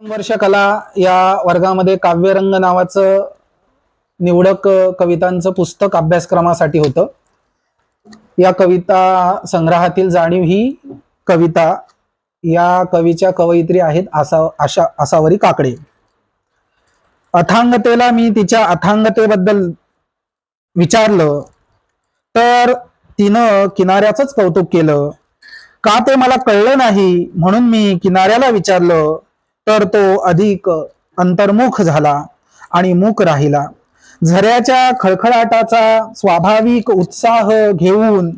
वर्ष कला या वर्गामध्ये काव्यरंग नावाचं निवडक कवितांचं पुस्तक अभ्यासक्रमासाठी होतं. या कविता संग्रहातील जाणीव ही कविता या कवीच्या कवयित्री आहेत आसावरी काकडे. अथांगतेला मी तिच्या अथांगतेबद्दल विचारलं तर तिनं किनाऱ्याचंच कौतुक केलं. का ते मला कळलं नाही म्हणून मी किनाऱ्याला विचारलं तर तो अधिक अंतर्मुख झाला आणि मूक राहिला. झऱ्याच्या खळखळाटाचा स्वाभाविक उत्साह घेऊन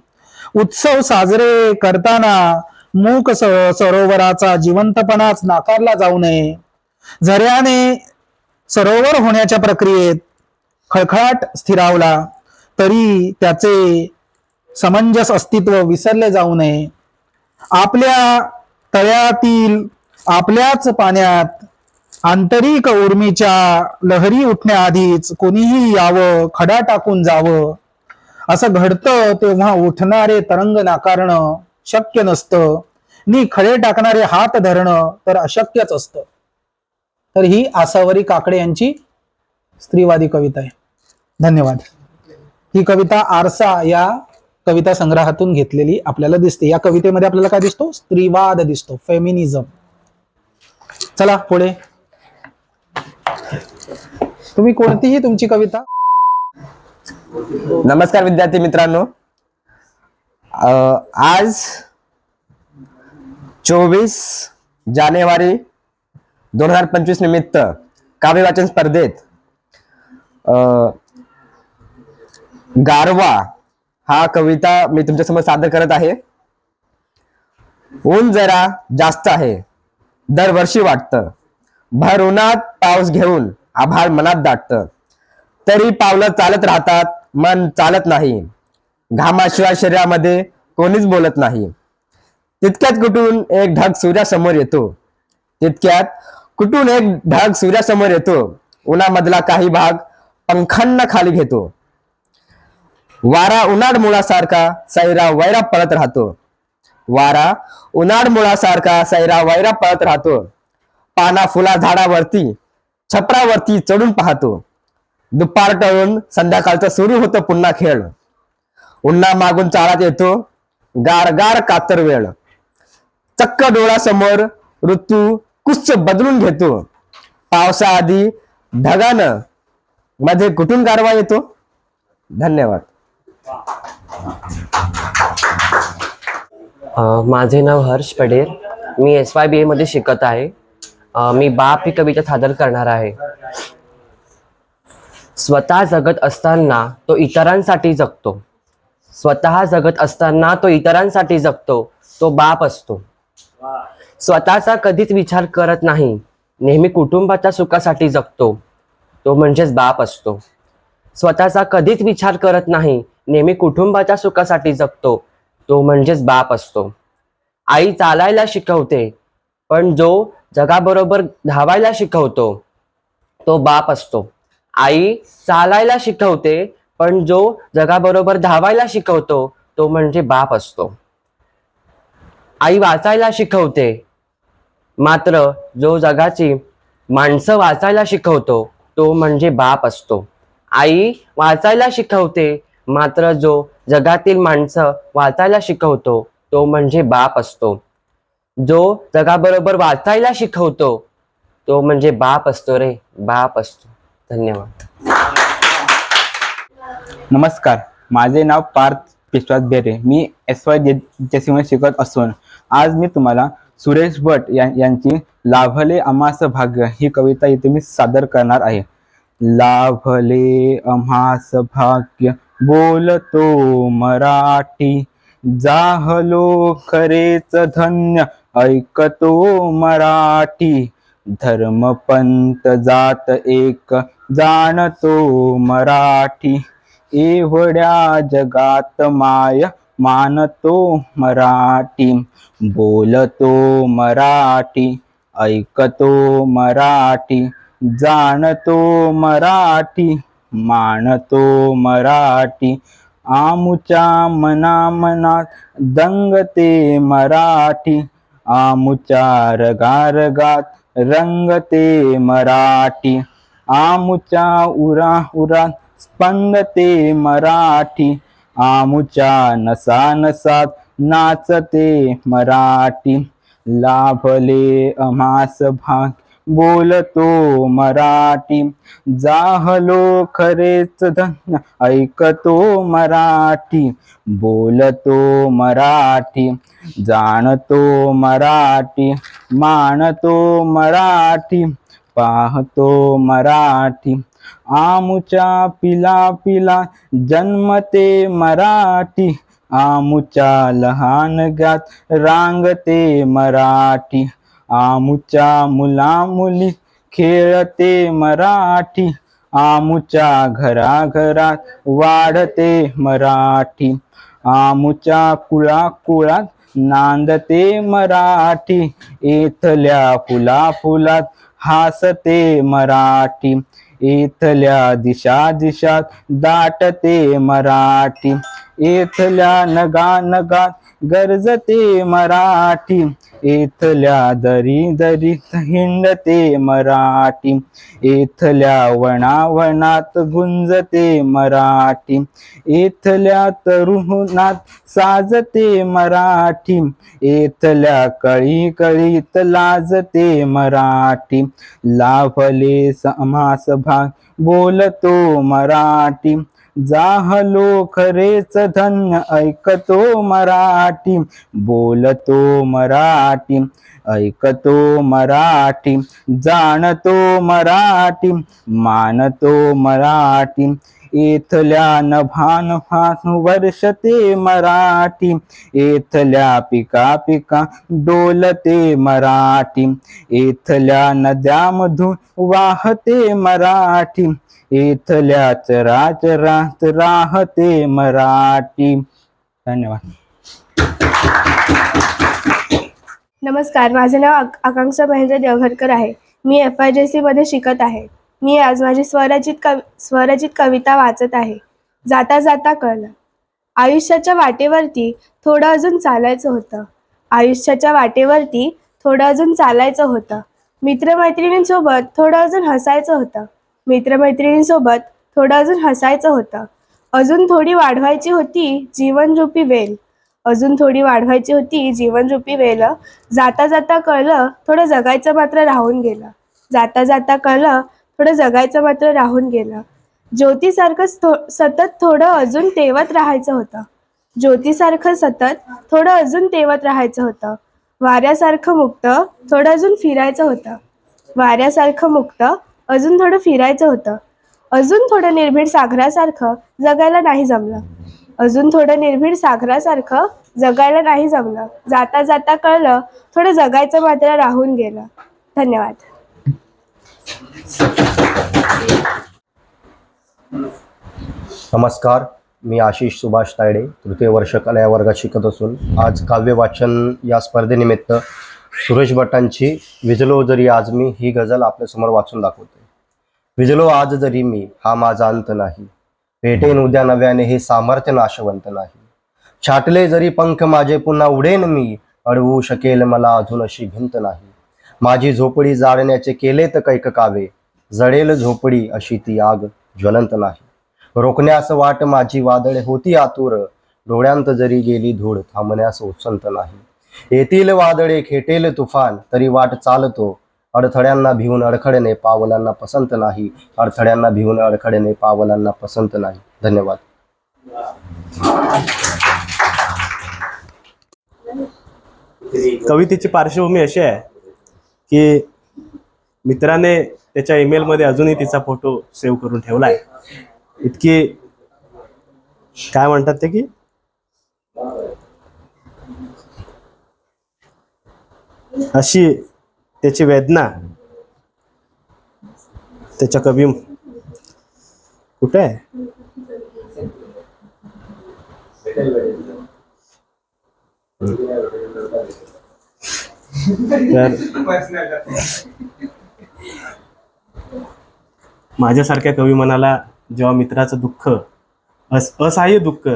उत्सव साजरे करताना मूक सरोवराचा जिवंतपणाच नाकारला जाऊ नये. झऱ्याने सरोवर होण्याच्या प्रक्रियेत खळखळाट स्थिरावला तरी त्याचे समंजस अस्तित्व विसरले जाऊ नये. आपल्या तळ्यातील आपल्याच पाण्यात आंतरिक उर्मीच्या लहरी उठण्याआधीच कोणीही यावं, खडा टाकून जावं. असं घडतं तेव्हा उठणारे तरंग नाकारणं शक्य नसतं नि खडे टाकणारे हात धरणं तर अशक्यच असतं. तर ही आसावरी काकडे यांची स्त्रीवादी कविता आहे. धन्यवाद. ही कविता आरसा या कविता संग्रहातून घेतलेली आपल्याला दिसते. या कवितेमध्ये आपल्याला काय दिसतो? स्त्रीवाद दिसतो, फेमिनिझम. चला पुढे. तुम्ही कोणतीही तुमची कविता. नमस्कार विद्यार्थी मित्रांनो. आज 24 जानेवारी 2025 निमित्त काव्य वाचन स्पर्धेत गारवा हा कविता मी तुमच्यासमोर सादर करत आहे. ऊन जरा जास्त आहे, दरवर्षी वाटतं. भर उन्हात पाऊस घेऊन आभाळ मनात दाटतं. तरी पावलं चालत राहतात, मन चालत नाही. घामाशिवाय शरीरामध्ये कोणीच बोलत नाही. तितक्यात कुठून एक ढग सूर्यासमोर येतो. उन्हामधला काही भाग पंखांना खाली घेतो. वारा उन्हाळ मुळासारखा सैरा वैरा पळत राहतो. पाना फुला झाडावरती छपरावरती चढून पाहतो. दुपार टळून संध्याकाळचं सुरू होतं पुन्हा खेळ. उन्हा मागून चालत येतो गार गार कातर वेळ. चक्क डोळ्यासमोर ऋतू कुच्च बदलून घेतो. पावसाआधी ढगानं मध्ये कुठून गारवा येतो. धन्यवाद. माझे नाव हर्ष पडेर. मी SYBA मध्ये शिकत आहे. मी बाप ही कविता सादर करणार आहे. स्वतः जगत असताना तो इतरांसाठी जगतो. तो बाप असतो. स्वतःचा कधीच विचार करत नाही, नेहमी कुटुंबाच्या सुखासाठी जगतो. तो म्हणजेच बाप असतो. स्वतःचा कधीच विचार करत नाही, नेहमी कुटुंबाच्या सुखासाठी जगतो. तो म्हणजेच बाप असतो. आई चालायला शिकवते, पण जो जगाबरोबर धावायला शिकवतो तो बाप असतो. आई चालायला शिकवते, पण जो जगाबरोबर धावायला शिकवतो तो म्हणजे बाप असतो. आई वाचायला शिकवते, मात्र जो जगाची माणसं वाचायला शिकवतो तो म्हणजे बाप असतो. आई वाचायला शिकवते, मात्र जो जगातील माणसं वाचायला शिकवतो तो म्हणजे बाप असतो. जो जगाबरोबर वाचायला शिकवतो तो म्हणजे बाप असतो रे, बाप असतो. धन्यवाद. नमस्कार. माझे नाव पार्थ विश्वास बेरे. मी SYJC शिकत असून आज मी तुम्हाला सुरेश भट यांची लाभले आम्हास भाग्य ही कविता इथे मी सादर करणार आहे. लाभले आम्हास भाग्य बोलतो मराठी. जाहलो खरेच धन्य ऐकतो मराठी. धर्म पंथ जात एक जाणतो मराठी. एवढ्या जगात माय मानतो मराठी. बोलतो मराठी, ऐकतो मराठी. जाणतो मराठी, मानतो मराठी. आमुच्या मनामनात दंगते मराठी. आमुच्या रगारगात रंगते मराठी, आमुच्या उरा उरात स्पंदते मराठी, आमुच्या नसा नसात नाचते मराठी, लाभले आम्हास भाग बोलतो मराठी, जाहलो खरेच धन्य ऐकतो मराठी, बोलतो मराठी, जाणतो मराठी, मानतो मराठी, पाहतो मराठी, आमुच्या पिला पिला जन्मते मराठी, आमुच्या लहान गात रांगते मराठी, आमुच्या मुला मुली खेळते मराठी, आमुच्या घराघरात वाढते मराठी, आमुच्या कुळा कुळात नांदते मराठी, इथल्या फुला फुलात हासते मराठी, इथल्या दिशा दिशात दाटते मराठी, इथल्या नगा नगात गरजते मराठी, इथल्या दरी दरीत हिंडते मराठी, इथल्या वनावनात गुंजते मराठी, इथल्या तरुणात साजते मराठी, इथल्या कळी कळीत लाजते मराठी, लाभले समास भाग बोलतो मराठी, जाहलो खरेच धन्य ऐकतो मराठी, बोलतो मराठी, ऐकतो मराठी, जाणतो मराठी, मानतो मराठी, इथल्या नभानभात वर्षते मराठी, इथल्या पिका पिका डोलते मराठी, इथल्या नद्यामधून वाहते मराठी, इथल्या चराचरात राहते मराठी. धन्यवाद. नमस्कार, माझे नाव आकांक्षा महेंद्र देवघरकर आहे. मी FIJC मध्ये शिकत आहे. मी आज माझी स्वरचित कविता वाचत आहे. जाता जाता कळलं. आयुष्याच्या वाटेवरती थोडं अजून चालायचं होतं. आयुष्याच्या वाटेवरती थोडं अजून चालायचं होतं. मित्रमैत्रिणींसोबत थोडं अजून हसायचं होतं. मित्रमैत्रिणींसोबत थोडं अजून हसायचं होतं. अजून थोडी वाढवायची होती जीवनरूपी वेल. अजून थोडी वाढवायची होती जीवनरूपी वेल. जाता जाता कळलं थोडं जगायचं मात्र राहून गेलं. जाता जाता कळलं थोडं जगायचं मात्र राहून गेलं. ज्योतीसारखं सतत थोडं अजून तेवत राहायचं होतं. ज्योतीसारखं सतत थोडं अजून तेवत राहायचं होतं. वाऱ्यासारखं मुक्त थोडं अजून फिरायचं होतं. वाऱ्यासारखं मुक्त अजून थोडं फिरायचं होतं. अजून थोडं निर्भीड सागरासारखं जगायला नाही जमलं. अजून थोडं निर्भीड सागरासारखं जगायला नाही जमलं. जाता जाता कळलं थोडं जगायचं मात्र राहून गेलं. धन्यवाद. नमस्कार, मी आशिष सुभाष तायडे, तृतीय वर्ष कला या वर्गात शिकत असून आज काव्य वाचन या स्पर्धेनिमित्त सुरेश भटांची विजलो जरी आज मी ही गझल आपल्यासमोर वाचून दाखवते. विजलो आज जरी मी हा माझा अंत नाही, भेटेन उद्या नव्याने हे सामर्थ्य नाशवंत नाही. छाटले जरी पंख माझे पुन्हा उडेन मी, अडवू शकेल मला अजून अशी भिंत नाही. माझी झोपडी जाळण्याचे केलेत कैक कावे, जळेल झोपडी अशी ती आग ज्वलंत नाही. रोखण्यास वाट माझी वादळे होती आतुर, डोळ्यांत जरी गेली धूळ थांबण्यास उत्संत नाही. येतील वादळे खेटेल तुफान तरी वाट चालतो, अडथळ्यांना भिवून अडखळणे पावलांना पसंत नाही. अडथळ्यांना भिवून अडखळणे पावलांना पसंत नाही. धन्यवाद. कवितेची पार्श्वभूमी अशी आहे की मित्राने त्याच्या ईमेलमध्ये अजूनही तिचा फोटो सेव्ह करून ठेवला आहे. इतकी काय म्हणतात ते की अशी त्याची वेदना त्याच्या कवी कुठे आहे. तर माझ्यासारख्या कवी मनाला जेव्हा मित्राचं दुःख असहाय्य दुःख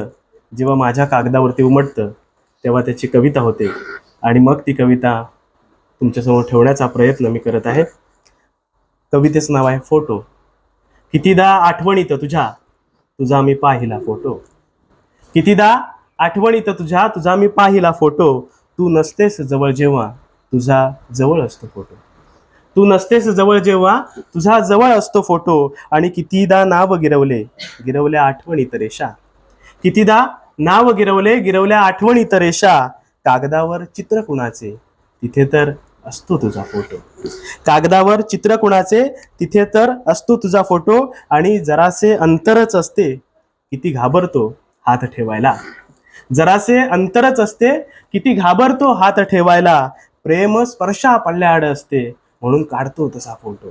जेव्हा माझ्या कागदावरती उमटतं तेव्हा त्याची कविता होते आणि मग ती कविता तुमच्यासमोर ठेवण्याचा प्रयत्न मी करत आहे. कवितेचं नाव आहे फोटो. कितीदा आठवणीत तुझा मी पाहिला फोटो. कितीदा आठवणीत तुझा मी पाहिला फोटो. तू नसतेस जवळ जेव्हा तुझा जवळ असतो फोटो. तू नसतेस जवळ जेव्हा तुझा जवळ असतो फोटो. आणि कितीदा नाव गिरवल्या आठवणीत रेषा. कितीदा नाव गिरवल्या आठवणीत रेषा. कागदावर चित्र कुणाचे तिथे तर असतो तुझा फोटो. कागदावर चित्र कुणाचे तिथे तर असतो तुझा फोटो. आणि जरासे अंतरच असते किती घाबरतो हात ठेवायला. जरासे अंतरच असते किती घाबरतो हात ठेवायला. प्रेम स्पर्शा पडल्याआड असते म्हणून काढतो तसा फोटो.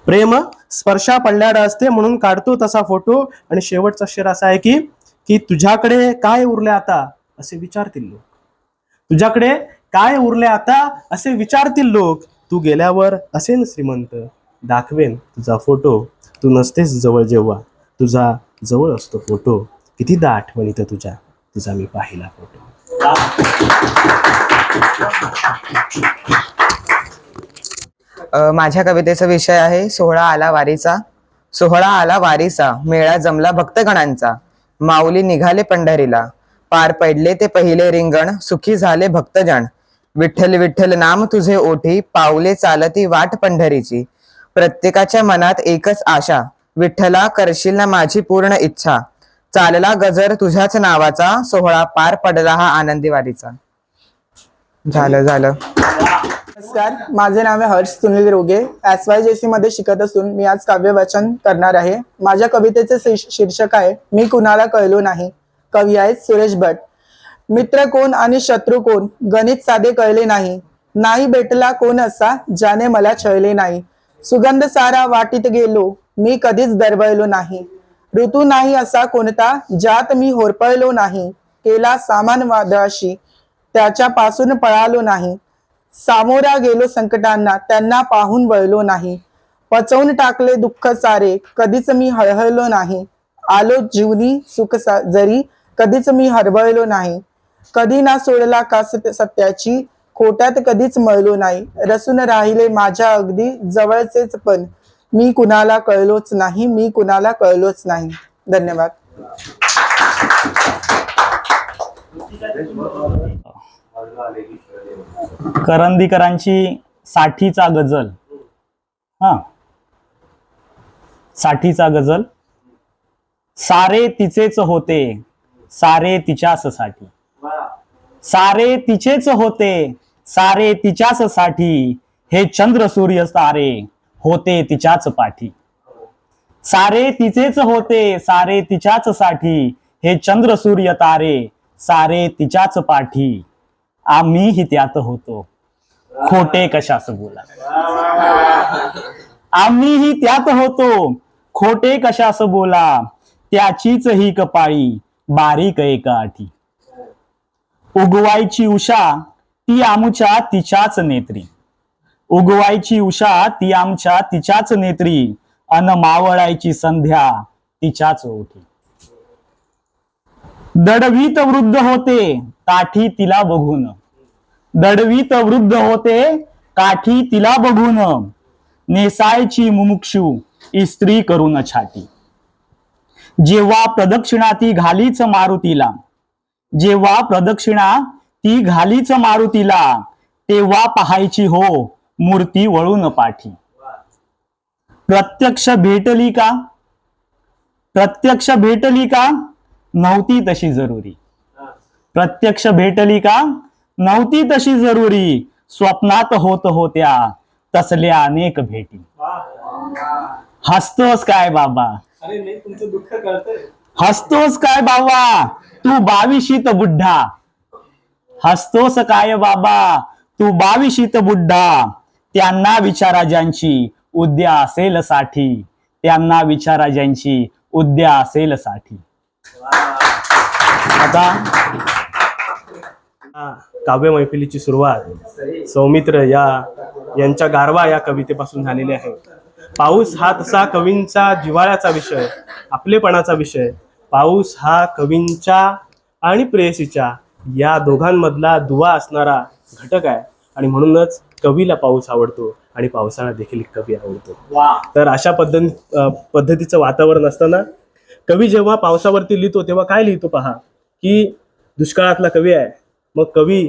प्रेम स्पर्शा पडल्याआड असते म्हणून काढतो तसा फोटो. आणि शेवटचा शेर असा आहे की तुझ्याकडे काय उरले आता असे विचारतील लोक. तुझ्याकडे काय उरले आता असे विचारतील लोक. तू गेल्यावर असेन श्रीमंत दाखवेन तुझा फोटो. तू नसतेस जवळ जेव्हा तुझा जवळ असतो फोटो. कितीदा आठवणीत तुझा मी पाहिला फोटो. माझ्या कवितेचा विषय आहे सोहळा आला वारीचा. सोहळा आला वारीचा, मेळा जमला भक्तगणांचा. माऊली निघाले पंढरीला, पार पडले ते पहिले रिंगण. सुखी झाले भक्तजन, विठ्ठल विठ्ठल नाम तुझे ओठी. पावले चालती वाट पंढरीची, प्रत्येकाच्या मनात एकच आशा. विठ्ठला करशील ना माझी पूर्ण इच्छा. चालला गजर तुझ्याच नावाचा, सोहळा पार पडला हा आनंदी वारीचा. झालं. नमस्कार, माझे नाव आहे हर्ष सुनील रोगे. SYJC मध्ये शिकत असून मी आज काव्य वाचन करणार आहे. माझ्या कवितेचे शीर्षक आहे मी कुणाला कळलो नाही. कवी आहेत सुरेश भट. मित्र कोण आणि शत्रू कोण गणित साधे कळले नाही. नाही भेटला कोण असा ज्याने मला छळले नाही. सुगंध सारा वाटीत गेलो मी कधीच दरवळलो नाही. ऋतू नाही असा कोणता ज्यात मी होरपळलो नाही. केला सामान वादळाशी त्याच्यापासून पळालो नाही. सामोरा गेलो संकटांना त्यांना पाहून वळलो नाही. पचवून टाकले दुःख सारे कधीच मी हळहळलो नाही. आलो जीवनी सुख जरी कधीच मी हरवळलो नाही. कधी ना सोडला का सत्याची खोट्यात कधीच मळलो नाही. रसून राहिले माझ्या अगदी जवळचेच पण मी कुणाला कळलोच नाही. मी कुणाला कळलोच नाही. धन्यवाद. करंदीकरांची साठीचा गझल. साठीचा गझल. सारे तिचेच होते सारे तिच्याच साठी. सारे तिचेच होते सारे तिच्याच साठी. हे चंद्र सूर्य तारे होते तिच्याच पाठी. सारे तिचेच होते सारे तिच्याच साठी. हे चंद्र सूर्य तारे सारे तिच्याच पाठी. आम्हीही त्यात होतो खोटे कशास बोला. आम्हीही त्यात होतो खोटे कशास बोला. त्याचीच ही कपाळी बारीक एका आठी. उगवायची उषा ती आमच्या तिच्याच नेत्री. उगवायची उषा ती आमच्या तिच्याच नेत्री. अन मावळायची संध्या तिच्याच ओठी. दडवीत वृद्ध होते काठी तिला बघून. दडवीत वृद्ध होते काठी तिला बघून. नेसायची मुमुक्षू इस्त्री करून छाती. जेव्हा प्रदक्षिणा ती घालीच मारुतीला. जेव्हा प्रदक्षिणा ती घालीच मारुतीला. तेव्हा पाहायची हो मूर्ती वळून पाठी. प्रत्यक्ष भेटली का प्रत्यक्ष भेटली का नव्हती तशी जरुरी. प्रत्यक्ष भेटली का नव्हती तशी जरुरी. स्वप्नात होत होत्या तसल्या अनेक भेटी. हसतोस काय बाबा हसतोस काय बाबा तू 22शीत बुड्ढा. हसतोस काय बाबा तू 22शीत बुड्ढा. त्यांना विचारा ज्यांची उद्या असेल साठी. त्यांना विचारा ज्यांची उद्या असेल साठी. आता काव्य मैफिलीची सुरुवात सौमित्र यांच्या गारवा या कवितेपासून झालेली आहे. पाऊस हा तसा कवींचा जिव्हाळ्याचा विषय, आपलेपणाचा विषय. पाऊस हा कवींच्या आणि प्रेयसीच्या या दोघांमधला दुवा असणारा घटक आहे. आणि म्हणूनच कवीला पाऊस आवडतो आणि पावसाळा देखील कवी आवडतो. तर अशा पद्धतीचं वातावरण असताना कवी जेव्हा पावसावरती लिहितो तेव्हा काय लिहितो पहा, की दुष्काळातला कवी आहे, मग कवी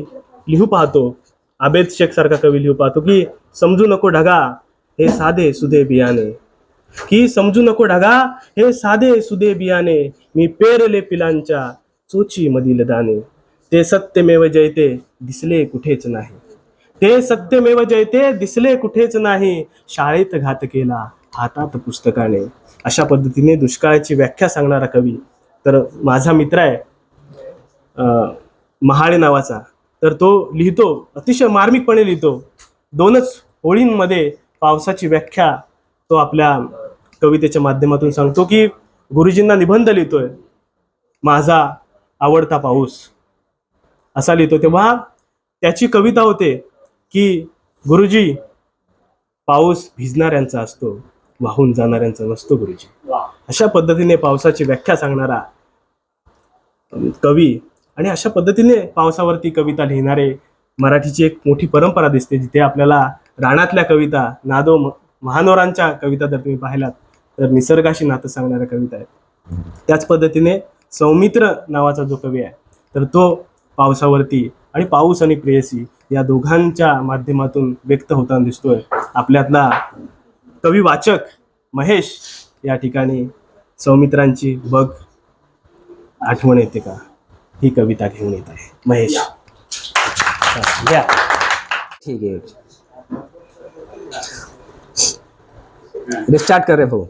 लिहू पाहतो, आबेद शेख सारखा कवी लिहू पाहतो की समजू नको ढगा हे साधे सुधे बियाणे, की समजू नको ढगा हे साधे सुधे बियाणे, मी पेरले पिलांच्या चोची मधील दाणे, ते सत्यमेव जयते दिसले कुठेच नाही, ते सत्यमेव जयते दिसले कुठेच नाही, शाळेत घात केला हातात पुस्तकाने. अशा पद्धतीने दुष्काळाची व्याख्या सांगणारा कवी. तर माझा मित्र आहे महाळे नावाचा, तर तो लिहितो, अतिशय मार्मिकपणे लिहितो. 2च ओळींमध्ये पावसाची व्याख्या तो आपल्या कवितेच्या माध्यमातून सांगतो की गुरुजींना निबंध लिहितोय, माझा आवडता पाऊस असा लिहितो. तेव्हा त्याची कविता होते की गुरुजी, पाऊस भिजणाऱ्यांचा असतो, वाहून जाणाऱ्यांचा नसतो गुरुजी. अशा पद्धतीने पावसाची व्याख्या सांगणारा कवी आणि अशा पद्धतीने पावसावरती कविता लिहिणारे मराठीची एक मोठी परंपरा दिसते, जिथे आपल्याला रानातल्या कविता, नादो महानोरांच्या कविता जर तुम्ही पाहिलात तर निसर्गाशी नातं सांगणाऱ्या कविता आहेत. त्याच पद्धतीने सौमित्र नावाचा जो कवी आहे तर तो पावसावरती आणि पाऊस आणि प्रेयसी या दोघांच्या माध्यमातून व्यक्त होताना दिसतोय. आपल्यातला कवी वाचक महेश या ठिकाणी सौमित्रांची बघ आठवण येते का ही कविता घेऊन येत आहे. महेश घ्या. ठीक आहे, रिस्टार्ट कर रे भाऊ.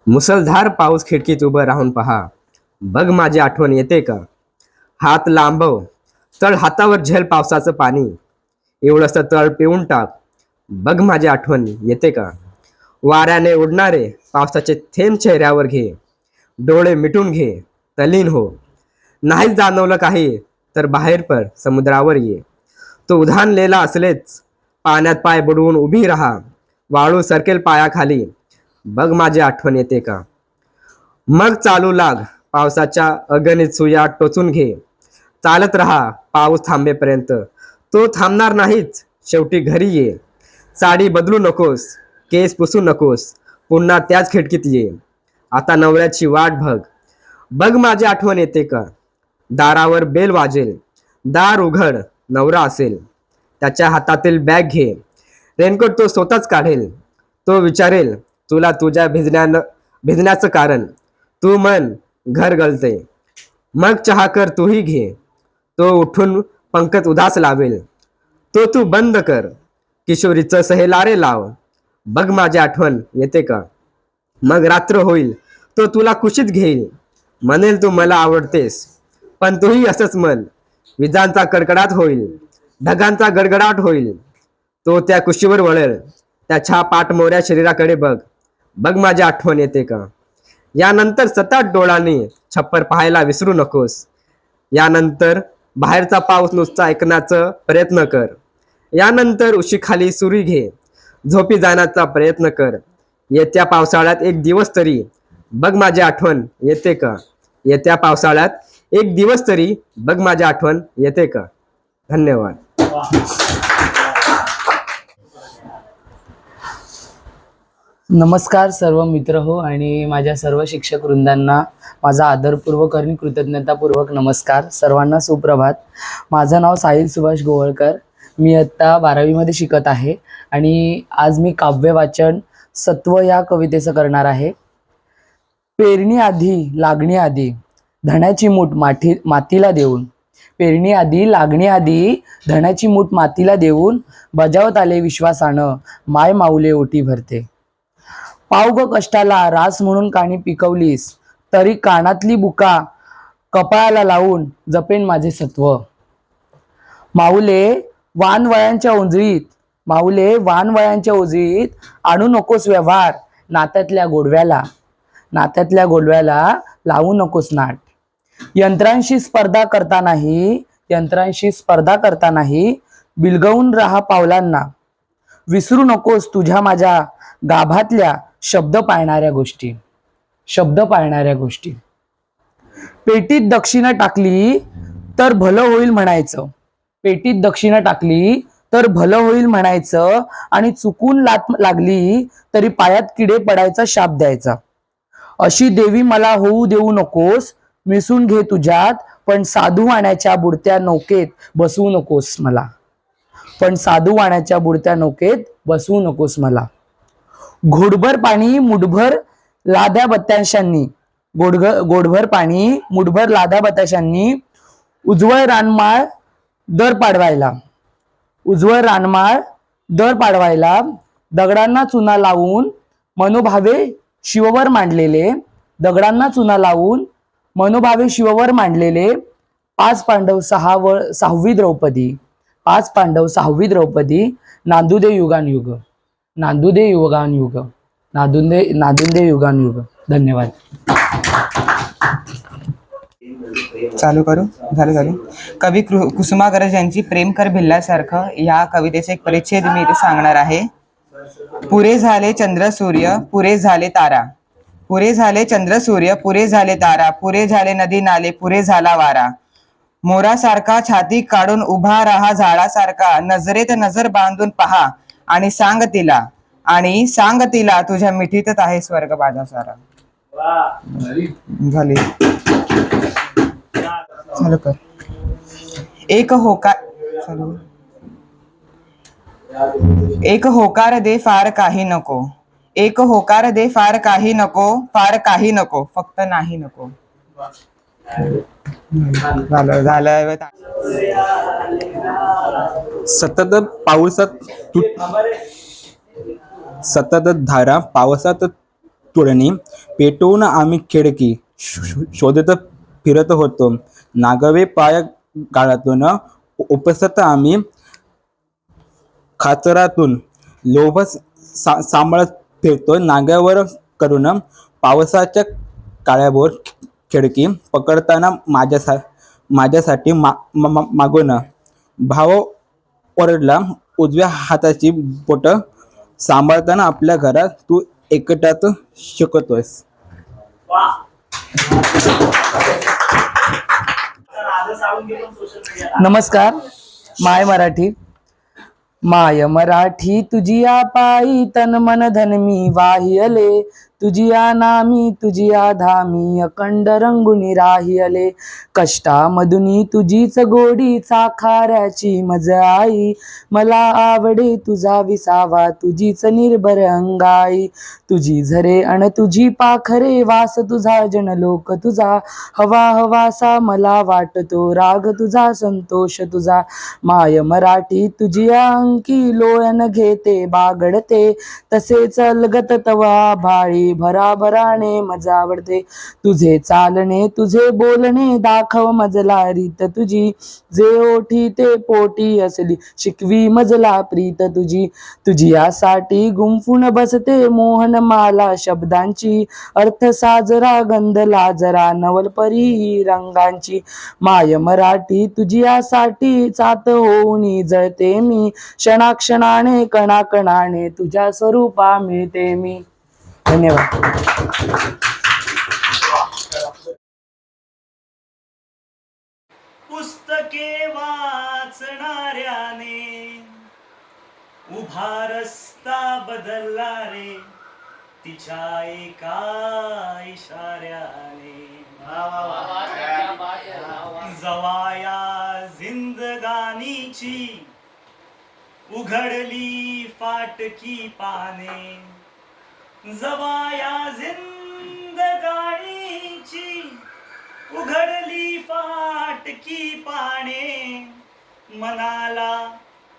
मुसळधार पाऊस खिडकीत उभं राहून पहा, बघ माझी आठवण येते का, हात लांबव तळ हातावर झेल पावसाचं पाणी, एवढंसं तळ पिऊन टाक, बघ माझी आठवण येते का, वाऱ्याने उडणारे पावसाचे थेंब चेहऱ्यावर घे, डोळे मिटून घे, तल्लीन हो, नाही जाणवलं काही तर बाहेर पड, समुद्रावर ये, तो उधाणलेला असलेच पाण्यात पाय बुडवून उभी राहा, वाळू सरकेल पायाखाली, बघ माझी आठवण येते का, मग चालू लाग पावसाच्या अगणित सुया टोचून घे, चालत राहा पाऊस थांबेपर्यंत, तो थांबणार नाहीच, शेवटी घरी ये, साडी बदलू नकोस, केस पुसू नकोस, पुन्हा त्याच खिडकीत ये, आता नवऱ्याची वाट बघ, बघ माझी आठवण येते का, दारावर बेल वाजेल, दार उघड, नवरा असेल, त्याच्या हातातील बॅग घे, रेनकोट तो स्वतःच काढेल, तो विचारेल तुला तुझ्या भिजण्याचं कारण, तू म्हण घर गळते, मग चहा कर तूही घे, तो उठून पंकज उदास लावेल, तो तू बंद कर, किशोरीचं सहेलारे लाव, बघ माझी आठवण येते का, मग रात्र होईल, तो तुला कुशीत घेईल, म्हणेल तू मला आवडतेस, पण तूही असंच म्हण, विजांचा कडकडाट होईल, ढगांचा गडगडाट होईल, तो त्या कुशीवर वळेल, त्याच्या पाठमोऱ्या शरीराकडे बघ, बघ माझी आठवण येते का, यानंतर सतत डोळ्यांनी छप्पर पाहायला विसरू नकोस, यानंतर बाहेरचा पाऊस नुसता ऐकण्याचा प्रयत्न कर, यानंतर उशीखाली सुरी घे, झोपी जाण्याचा प्रयत्न कर, येत्या पावसाळ्यात एक दिवस तरी बघ माझी आठवण येते का, येत्या पावसाळ्यात एक दिवस तरी बघ माझी आठवण येते का. धन्यवाद. नमस्कार सर्व मित्र हो आणि माझ्या सर्व शिक्षक वृंदांना माझा आदरपूर्वक आणि कृतज्ञतापूर्वक नमस्कार. सर्वांना सुप्रभात. माझं नाव साहिल सुभाष गोवळकर. मी आत्ता 12वीमध्ये शिकत आहे आणि आज मी काव्य वाचन सत्व या कवितेचं करणार आहे. पेरणी आधी लागणी आधी धण्याची मूठ मातीला देऊन, पेरणी आधी लागणी आधी धण्याची मूठ मातीला देऊन, बजावत आले विश्वासानं माय माऊले ओटी भरते. पावग कष्टाला रास म्हणून काणी पिकवलीस, तरी कानातली बुका कपाळाला लावून जपेन माझे सत्व. माऊले वानवळ्यांच्या ओंजळीत, माऊले वानवळ्यांच्या ओंजळीत आणू नकोस व्यवहार, नात्यातल्या गोडव्याला, नात्यातल्या गोडव्याला लावू नकोस नाट. यंत्रांशी स्पर्धा करतानाही, यंत्रांशी स्पर्धा करतानाही बिलगवून राहा पावलांना. विसरू नकोस तुझ्या माझ्या गाभातल्या शब्द पाळणाऱ्या गोष्टी, शब्द पाळणाऱ्या गोष्टी. पेटीत दक्षिणा टाकली तर भलं होईल म्हणायचं, पेटीत दक्षिणा टाकली तर भलं होईल म्हणायचं आणि चुकून लात लागली तरी पायात किडे पडायचा शाप द्यायचा. अशी देवी मला होऊ देऊ नकोस, मिसळून घे तुझ्यात, पण साधू वाण्याच्या बुडत्या नौकेत बसवू नकोस मला. पण साधू वाण्याच्या बुडत्या नौकेत बसवू नकोस मला. घोडभर पाणी मुठभर लाद्या बत्याशांनी, गोडभर पाणी मुठभर लाद्या बत्याशांनी, उज्ज्वल रानमाळ दर पाडवायला, उज्ज्वल रानमाळ दर पाडवायला, दगडांना चुना लावून मनोभावे शिववर मांडलेले, दगडांना चुना लावून मनोभावे शिववर मांडलेले, 5 पांडव 6वी द्रौपदी, 5 पांडव 6वी द्रौपदी, नांदुदे युगानयुग, नांदुदे युगानयुग, नांदुदे युगानयुग. धन्यवाद. चालू करू झालं. कवी कुसुमाग्रज यांची प्रेम कर भिल्ल्यासारखं या कवितेचे एक परिच्छेद मी इथे सांगणार आहे. पुरे झाले चंद्र सूर्य, पुरे झाले तारा, पुरे झाले चंद्र सूर्य, पुरे झाले तारा, पुरे झाले नदी नाले, पुरे झाला वारा. मोरासारखा छाती काढून उभा राहा झाडासारखा, नजरेत नजर बांधून पहा आणि सांग तिला तुझ्या मिठीतच आहे स्वर्ग माझा सारा. झाली. चालू कर. एक होकार दे फार काही नको, एक होकार दे फार काही नको, फार काही नको, फक्त नाही नको. झालं. सतत धारा पावसात तुडणी, पेटवून आम्ही खिडकी शोधत फिरत होतो. नागवे पाय गाळातून उपसत आम्ही खाचरातून, लोभ सांभाळत फिरतो नाग्यावर करून. पावसाच्या काळ्यावर खिडकी पकडताना माझ्यासाठी मागून भाव ओरडला, उजव्या हाताची बोट सांभाळताना आपल्या घरात तू एकटाच शिकतोयस. नमस्कार. माय मराठी तुझिया पायी तन मन धन मी वाहियले, तुझिया नामी तुझिया धामी अखंड रंगुनी राहियले. कष्टामधुनी तुझीच गोडी चाखाऱ्याची मज आई, मला आवडे तुझा विसावा तुझीच निर्भर अंगाई. तुझी झरे अन तुझी पाखरे, वास तुझा जनलोक तुझा, हवा हवासा मला वाटतो राग तुझा संतोष तुझा. माय मराठी तुझिया अंकी लोळण घेते बागडते, तसेच अलगत तवा भाळी भराभराने मजा आवडते. तुझे चालणे तुझे बोलणे दाखव मजला रीत तुझी, जे ओठी ते पोटी असली शिकवी मजला प्रीत तुझी. तुझियासाठी गुंफून बसते मोहन माला शब्दांची, अर्थ साजरा गंध लाजरा नवलपरी रंगांची. माय मराठी तुझियासाठी चात होऊनी जळते मी, क्षणाक्षणाने कणाकणाने तुझ्या स्वरूपा मिळते मी. धन्यवाद. पुस्तके वाचणाऱ्याने उभा रस्ता बदलला रे, तिच्या एका इशाऱ्याने. जवाया जिंदगानीची उघडली फाटकी पाने, जवाया जिंदगानीची उघडली फाटकी पाने. मनाला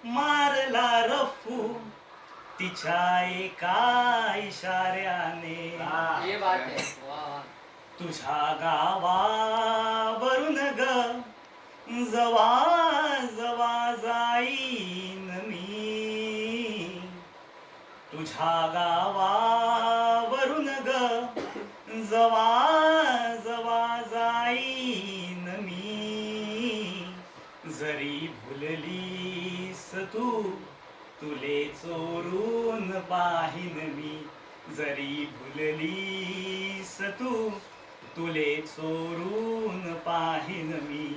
मारला रफू तिच्या एका इशाऱ्याने. तुझ्या गावावरून ग जवा जवा जाईन मी, तुझ्या गावावरून ग जवा जवा जाईन मी. जरी भुललीस तू तुले चोरून पाहीन मी, जरी भुललीस तू तुले चोरून पाहीन मी.